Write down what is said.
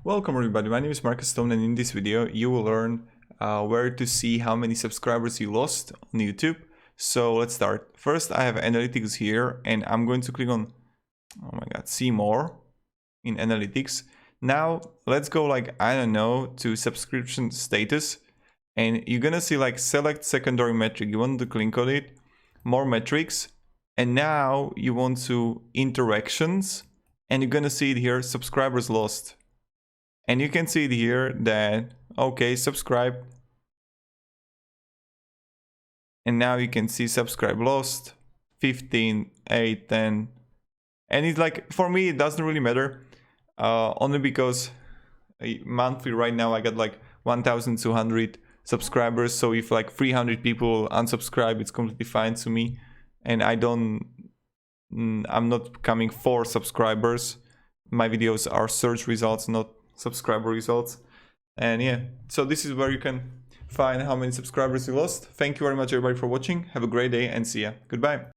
Welcome everybody, my name is Marcus Stone, and in this video you will learn where to see how many subscribers you lost on YouTube. So let's start. First I have analytics here and I'm going to click on, oh my god, see more in analytics. Now let's go to subscription status, and you're gonna see select secondary metric. You want to click on it, more metrics, and now you want to interactions, and you're gonna see it here, subscribers lost. And you can see it here that, okay, subscribe. And now you can see subscribe lost, 15, 8, 10. And it's for me, it doesn't really matter. Only because monthly right now I got 1,200 subscribers. So if 300 people unsubscribe, it's completely fine to me. And I'm not coming for subscribers. My videos are search results, not subscriber results. And yeah, so this is where you can find how many subscribers you lost. Thank you very much everybody for watching. Have a great day and see ya. Goodbye.